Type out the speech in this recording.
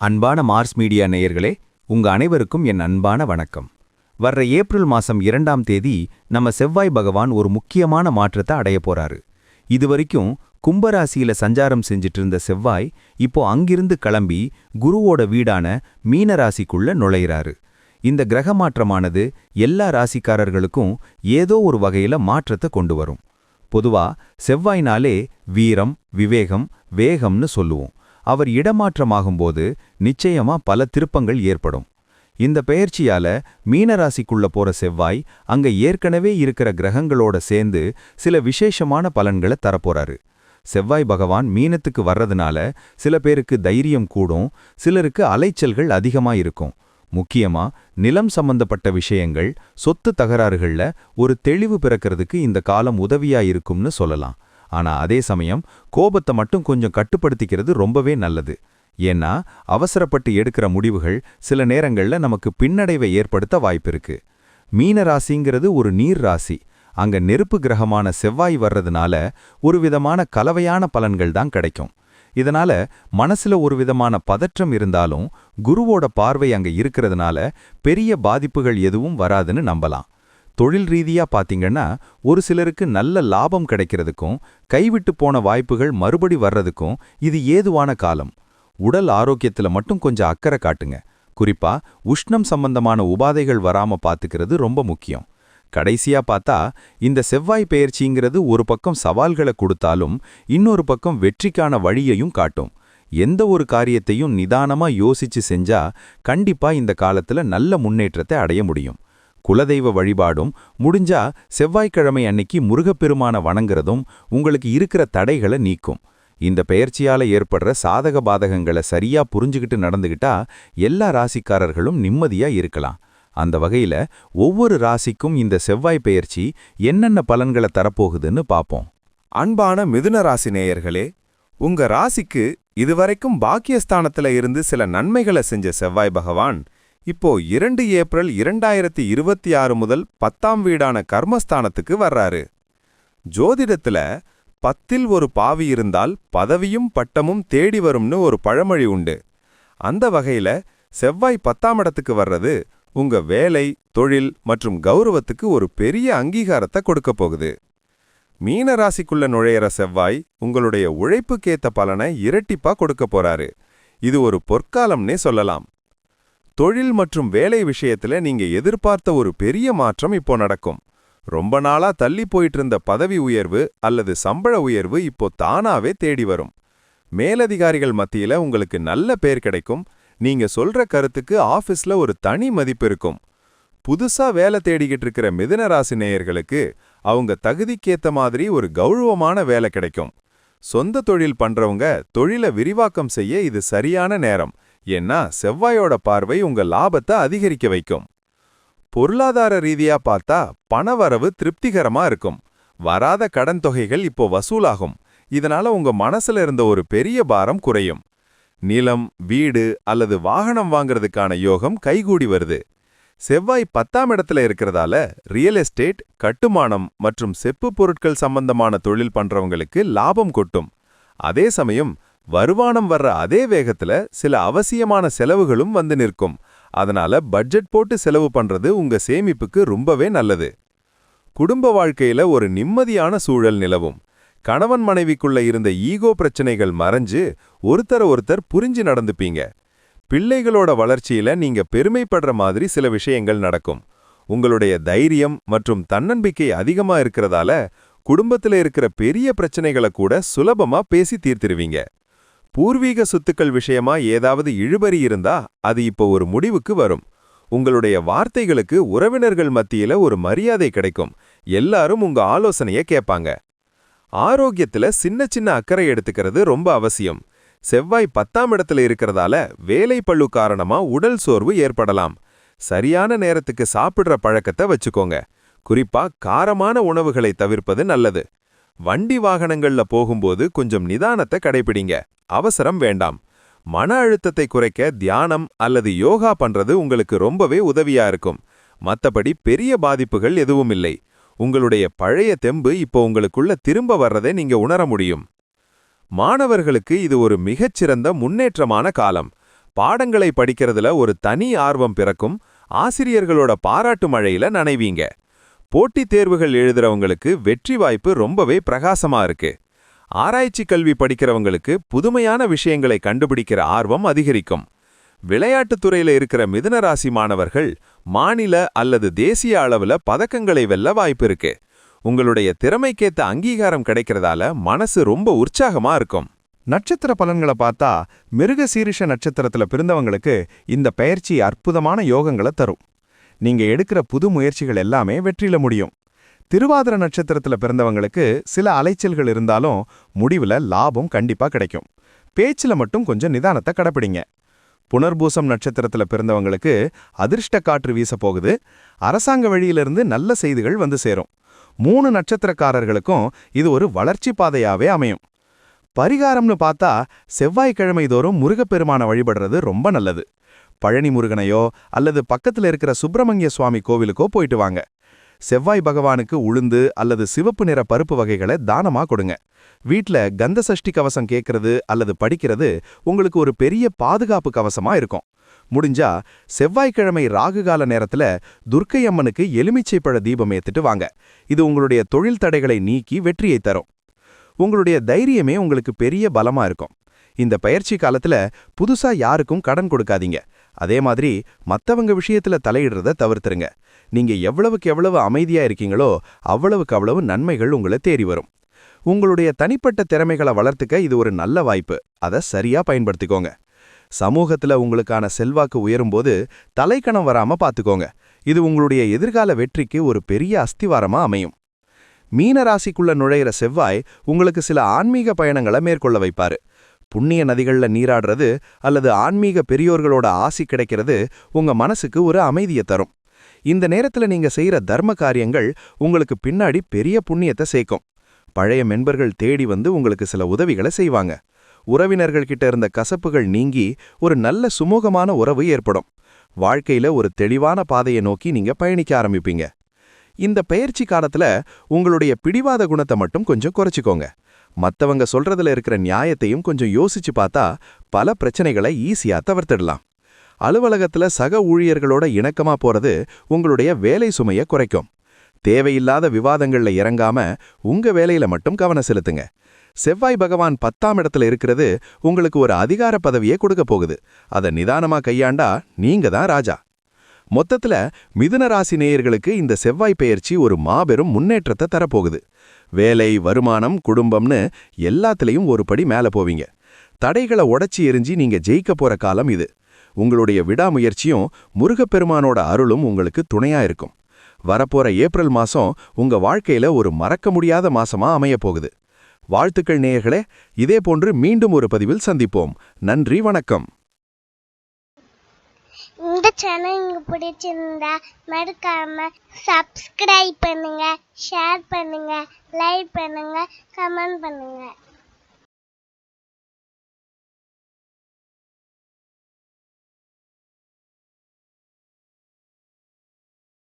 அன்பான Mars media நேயர்களே, உங்க அனைவருக்கும் என் அன்பான வணக்கம். வர்ற ஏப்ரல் மாசம் 2ஆம் தேதி நம்ம செவ்வாய் பகவான் ஒரு முக்கியமான மாற்றத்தை அடைய போறாரு. இதுவரைக்கும் கும்பராசியில சஞ்சாரம் செஞ்சிட்டு இருந்த செவ்வாய் இப்போ அங்கிருந்து கிளம்பி குருவோட வீடான மீன ராசிக்குள்ள நுழையிறாரு. இந்த கிரக மாற்றமானது எல்லா ராசிக்காரர்களுக்கும் ஏதோ ஒரு வகையில மாற்றத்தை கொண்டு வரும். பொதுவா செவ்வாய்னாலே வீரம், விவேகம், வேகம்னு சொல்லுவோம். அவர் இடமாற்றமாகும்போது நிச்சயமா பல திருப்பங்கள் ஏற்படும். இந்த பெயர்ச்சியால மீனராசிக்குள்ள போற செவ்வாய் அங்க ஏற்கனவே இருக்கிற கிரகங்களோட சேர்ந்து சில விசேஷமான பலன்களை தரப்போறாரு. செவ்வாய் பகவான் மீனத்துக்கு வர்றதுனால சில பேருக்கு தைரியம் கூடும், சிலருக்கு அலைச்சல்கள் அதிகமா இருக்கும். முக்கியமா நிலம் சம்பந்தப்பட்ட விஷயங்கள், சொத்து தகராறுகள்ல ஒரு தெளிவு பிறக்கிறதுக்கு இந்த காலம் உதவியா இருக்கும்னு சொல்லலாம். ஆனா அதே சமயம் கோபத்தை மட்டும் கொஞ்சம் கட்டுப்படுத்திக்கிறது ரொம்பவே நல்லது. ஏன்னா அவசரப்பட்டு எடுக்கிற முடிவுகள் சில நேரங்கள்ல நமக்கு பின்னடைவை ஏற்படுத்த வாய்ப்பிருக்கு. மீன ராசிங்கிறது ஒரு நீர் ராசி. அங்க நெருப்பு கிரகமான செவ்வாய் வர்றதுனால ஒரு விதமான கலவையான பலன்கள் தான் கிடைக்கும். இதனால மனசுல ஒரு விதமான பதற்றம் இருந்தாலும் குருவோட பார்வை அங்க இருக்கிறதுனால பெரிய பாதிப்புகள் எதுவும் வராதுன்னு நம்பலாம். தொழில் ரீதியா பாத்தீங்கன்னா ஒரு சிலருக்கு நல்ல லாபம் கிடைக்கிறதுக்கும் கைவிட்டு போன வாய்ப்புகள் மறுபடி வர்றதுக்கும் இது ஏதுவான காலம். உடல் ஆரோக்கியத்துல மட்டும் கொஞ்சம் அக்கறை காட்டுங்க. குறிப்பா உஷ்ணம் சம்பந்தமான உபாதைகள் வராம பாத்துக்கிறது ரொம்ப முக்கியம். கடைசியா பார்த்தா இந்த செவ்வாய் பெயர்ச்சிங்கிறது ஒரு பக்கம் சவால்களை கொடுத்தாலும் இன்னொரு பக்கம் வெற்றிக்கான வழியையும் காட்டும். எந்த ஒரு காரியத்தையும் நிதானமா யோசிச்சு செஞ்சா கண்டிப்பா இந்த காலத்துல நல்ல முன்னேற்றத்தை அடைய முடியும். குலதெய்வ வழிபாடும் முடிஞ்சா செவ்வாய்க்கிழமை அன்னைக்கு முருகப்பெருமான வணங்குறதும் உங்களுக்கு இருக்கிற தடைகளை நீக்கும். இந்த பெயர்ச்சியால ஏற்படுற சாதக பாதகங்களை சரியா புரிஞ்சுக்கிட்டு நடந்துகிட்டா எல்லா ராசிக்காரர்களும் நிம்மதியா இருக்கலாம். அந்த வகையில ஒவ்வொரு ராசிக்கும் இந்த செவ்வாய் பெயர்ச்சி என்னென்ன பலன்களை தரப்போகுதுன்னு பாப்போம். அன்பான மிதுன ராசி நேயர்களே, உங்க ராசிக்கு இதுவரைக்கும் பாக்கியஸ்தானத்துல இருந்து சில நன்மைகளை செஞ்ச செவ்வாய் பகவான் இப்போ 2 ஏப்ரல் 2026 முதல் 10ஆம் வீடான கர்மஸ்தானத்துக்கு வர்றாரு. ஜோதிடத்துல 10ல் ஒரு பாவி இருந்தால் பதவியும் பட்டமும் தேடி வரும்னு ஒரு பழமொழி உண்டு. அந்த வகையில செவ்வாய் 10ஆம் இடத்துக்கு வர்றது உங்க வேலை, தொழில் மற்றும் கௌரவத்துக்கு ஒரு பெரிய அங்கீகாரத்தை கொடுக்க போகுது. மீன ராசிக்குள்ள நுழையிற செவ்வாய் உங்களுடைய உழைப்புக்கேத்த பலனை இரட்டிப்பா கொடுக்க போறாரு. இது ஒரு பொற்காலம்னே சொல்லலாம். தொழில் மற்றும் வேலை விஷயத்துல நீங்க எதிர்பார்த்த ஒரு பெரிய மாற்றம் இப்போ நடக்கும். ரொம்ப நாளா தள்ளி போயிட்டு இருந்த பதவி உயர்வு அல்லது சம்பள உயர்வு இப்போ தானாவே தேடி வரும். மேலதிகாரிகள் மத்தியில உங்களுக்கு நல்ல பேர் கிடைக்கும். நீங்க சொல்ற கருத்துக்கு ஆபீஸ்ல ஒரு தனி மதிப்பு இருக்கும். புதுசா வேலை தேடிக்கிட்டு இருக்கிற மிதுன ராசி நேயர்களுக்கு அவங்க தகுதிக்கேத்த மாதிரி ஒரு கௌரவமான வேலை கிடைக்கும். சொந்த தொழில் பண்றவங்க தொழிலை விரிவாக்கம் செய்ய இது சரியான நேரம். ஏன்னா செவ்வாயோட பார்வை உங்க லாபத்தை அதிகரிக்க வைக்கும். பொருளாதார ரீதியா பார்த்தா பணவரவு திருப்திகரமா இருக்கும். வராத கடன் தொகைகள் இப்போ வசூலாகும். இதனால உங்க மனசுல இருந்த ஒரு பெரிய பாரம் குறையும். நிலம், வீடு அல்லது வாகனம் வாங்குறதுக்கான யோகம் கைகூடி வருது. செவ்வாய் 10ஆம் இடத்துல இருக்கிறதால ரியல் எஸ்டேட், கட்டுமானம் மற்றும் செப்பு பொருட்கள் சம்பந்தமான தொழில் பண்றவங்களுக்கு லாபம் கொட்டும். அதே சமயம் வருமானம் வர்ற அதே வேகத்துல சில அவசியமான செலவுகளும் வந்து நிற்கும். அதனால பட்ஜெட் போட்டு செலவு பண்றது உங்க சேமிப்புக்கு ரொம்பவே நல்லது. குடும்ப வாழ்க்கையில ஒரு நிம்மதியான சூழல் நிலவும். கணவன் மனைவிக்குள்ள இருந்த ஈகோ பிரச்சனைகள் மறைஞ்சு ஒருத்தர் புரிஞ்சு நடந்துப்பீங்க. பிள்ளைகளோட வளர்ச்சியில நீங்க பெருமைப்படுற மாதிரி சில விஷயங்கள் நடக்கும். உங்களுடைய தைரியம் மற்றும் தன்னம்பிக்கை அதிகமா இருக்கிறதால குடும்பத்துல இருக்கிற பெரிய பிரச்சனைகளை கூட சுலபமா பேசி தீர்த்திருவீங்க. பூர்வீக சொத்துக்கள் விஷயமா ஏதாவது இழுபறி இருந்தா அது இப்போ ஒரு முடிவுக்கு வரும். உங்களுடைய வார்த்தைகளுக்கு உறவினர்கள் மத்தியில ஒரு மரியாதை கிடைக்கும். எல்லாரும் உங்க ஆலோசனைய கேட்பாங்க. ஆரோக்கியத்துல சின்ன சின்ன அக்கறை எடுத்துக்கிறது ரொம்ப அவசியம். செவ்வாய் 10ஆம் இடத்துல இருக்கிறதால வேலை பளு காரணமா உடல் சோர்வு ஏற்படலாம். சரியான நேரத்துக்கு சாப்பிடுற பழக்கத்தை வச்சுக்கோங்க. குறிப்பா காரமான உணவுகளை தவிர்ப்பது நல்லது. வண்டி வாகனங்கள்ல போகும்போது கொஞ்சம் நிதானத்தை கடைபிடிங்க. அவசரம் வேண்டாம். மன அழுத்தத்தை குறைக்க தியானம் அல்லது யோகா பண்றது உங்களுக்கு ரொம்பவே உதவியா இருக்கும். மத்தபடி பெரிய பாதிப்புகள் எதுவும் இல்லை. உங்களுடைய பழைய தெம்பு இப்போ உங்களுக்குள்ள திரும்ப வர்றதை நீங்க உணர முடியும். மாணவர்களுக்கு இது ஒரு மிகச்சிறந்த முன்னேற்றமான காலம். பாடங்களை படிக்கிறதுல ஒரு தனி ஆர்வம் பிறக்கும். ஆசிரியர்களோட பாராட்டு மழையில நனைவீங்க. போட்டித் தேர்வுகள் எழுதுறவங்களுக்கு வெற்றி வாய்ப்பு ரொம்பவே பிரகாசமா இருக்கு. ஆராய்ச்சி கல்வி படிக்கிறவங்களுக்கு புதுமையான விஷயங்களை கண்டுபிடிக்கிற ஆர்வம் அதிகரிக்கும். விளையாட்டுத் துறையில இருக்கிற மிதுன ராசி மாணவர்கள் மாநில அல்லது தேசிய அளவுல பதக்கங்களை வெல்ல வாய்ப்பு இருக்கு. உங்களுடைய திறமைக்கேத்த அங்கீகாரம் கிடைக்கிறதால மனசு ரொம்ப உற்சாகமா இருக்கும். நட்சத்திர பலன்களை பார்த்தா மிருகசீரிஷ நட்சத்திரத்துல பிறந்தவங்களுக்கு இந்த பெயர்ச்சி அற்புதமான யோகங்களை தரும். நீங்க எடுக்கிற புது முயற்சிகள் எல்லாமே வெற்றியில முடியும். திருவாதிர நட்சத்திரத்துல பிறந்தவங்களுக்கு சில அலைச்சல்கள் இருந்தாலும் முடிவுல லாபம் கண்டிப்பா கிடைக்கும். பேச்சுல மட்டும் கொஞ்சம் நிதானத்தை கடைப்பிடிங்க. புனர்பூசம் நட்சத்திரத்துல பிறந்தவங்களுக்கு அதிர்ஷ்ட காற்று வீச போகுது. அரசாங்க வழியிலிருந்து நல்ல செய்திகள் வந்து சேரும். 3 நட்சத்திரக்காரர்களுக்கும் இது ஒரு வளர்ச்சி பாதையாவே அமையும். பரிகாரம்னு பார்த்தா செவ்வாய்க்கிழமை தோறும் முருகப்பெருமான வழிபடுறது ரொம்ப நல்லது. பழனி முருகனையோ அல்லது பக்கத்துல இருக்கிற சுப்பிரமணிய சுவாமி கோவிலுக்கோ போயிட்டு வாங்க. செவ்வாய் பகவானுக்கு உளுந்து அல்லது சிவப்பு நிற பருப்பு வகைகளை தானமா கொடுங்க. வீட்ல கந்த சஷ்டி கவசம் கேட்கறது அல்லது படிக்கிறது உங்களுக்கு ஒரு பெரிய பாதுகாப்பு கவசமா இருக்கும். முடிஞ்சா செவ்வாய்க்கிழமை ராகுகால நேரத்துல துர்க்கை அம்மனுக்கு எலுமிச்சை பழ தீபம் ஏத்திட்டு வாங்க. இது உங்களுடைய தொழில் தடைகளை நீக்கி வெற்றியை தரும். உங்களுடைய தைரியமே உங்களுக்கு பெரிய பலமா இருக்கும். இந்த பயிற்சி காலத்துல புதுசா யாருக்கும் கடன் கொடுக்காதீங்க. அதே மாதிரி மத்தவங்க விஷயத்துல தலையிடுறத தவிர்த்துருங்க. நீங்க எவ்வளவுக்கு எவ்வளவு அமைதியா இருக்கீங்களோ அவ்வளவுக்கு அவ்வளவு நன்மைகள் உங்களை தேடி வரும். உங்களுடைய தனிப்பட்ட திறமைகளை வளர்த்துக்க இது ஒரு நல்ல வாய்ப்பு. அதை சரியா பயன்படுத்திக்கோங்க. சமூகத்துல உங்களுக்கான செல்வாக்கு உயரும்போது தலைக்கணம் வராம பாத்துக்கோங்க. இது உங்களுடைய எதிர்கால வெற்றிக்கு ஒரு பெரிய அஸ்திவாரமா அமையும். மீன ராசிக்குள்ள நுழையிற செவ்வாய் உங்களுக்கு சில ஆன்மீக பயணங்களை மேற்கொள்ள வைப்பாரு. புண்ணிய நதிகள்ல நீராடுறது அல்லது ஆன்மீக பெரியோர்களோட ஆசி கிடைக்கிறது உங்க மனசுக்கு ஒரு அமைதியை தரும். இந்த நேரத்துல நீங்க செய்யற தர்ம காரியங்கள் உங்களுக்கு பின்னாடி பெரிய புண்ணியத்தை சேர்க்கும். பழைய மென்பர்கள் தேடி வந்து உங்களுக்கு சில உதவிகளை செய்வாங்க. உறவினர்கள் கிட்ட இருந்த கசப்புகள் நீங்கி ஒரு நல்ல சுமூகமான உறவு ஏற்படும். வாழ்க்கையில ஒரு தெளிவான பாதையை நோக்கி நீங்க பயணிக்க ஆரம்பிப்பீங்க. இந்த பெயர்ச்சி காலத்துல உங்களுடைய பிடிவாத குணத்தை மட்டும் கொஞ்சம் குறைச்சிக்கோங்க. மத்தவங்க சொல்றதுல இருக்கிற நியாயத்தையும் கொஞ்சம் யோசிச்சு பார்த்தா பல பிரச்சனைகளை ஈஸியா தவிர்த்திடலாம். அலுவலகத்துல சக ஊழியர்களோட இணக்கமா போறது உங்களுடைய வேலை சுமையை குறைக்கும். தேவையில்லாத விவாதங்கள்ல இறங்காம உங்க வேலையில மட்டும் கவனம் செலுத்துங்க. செவ்வாய் பகவான் 10ஆம் இடத்துல இருக்கிறது உங்களுக்கு ஒரு அதிகார பதவியை கொடுக்க போகுது. அதை நிதானமா கையாண்டா நீங்க தான் ராஜா. மொத்தத்துல மிதுன ராசி நேயர்களுக்கு இந்த செவ்வாய் பெயர்ச்சி ஒரு மாபெரும் முன்னேற்றத்தை தரப்போகுது. வேலை, வருமானம், குடும்பம்னு எல்லாத்துலயும் ஒரு படி மேல போவீங்க. தடைகளை உடைச்சி எரிஞ்சி நீங்க ஜெயிக்க போற காலம் இது. உங்களுடைய விடாமுயற்சியும் முருகப்பெருமானோட அருளும் உங்களுக்கு துணையா இருக்கும். வரப்போற ஏப்ரல் மாசம் உங்க வாழ்க்கையில ஒரு மறக்க முடியாத மாசமா அமைய போகுது. வாழ்த்துக்கள் நேயர்களே. இதே போன்று மீண்டும் ஒரு பதிவில் சந்திப்போம். நன்றி, வணக்கம். இந்த சேனல் உங்களுக்கு பிடிச்சிருந்தா மறக்காம சப்ஸ்கிரைப் பண்ணுங்க, ஷேர் பண்ணுங்க, லைக் பண்ணுங்க, கமெண்ட் பண்ணுங்க.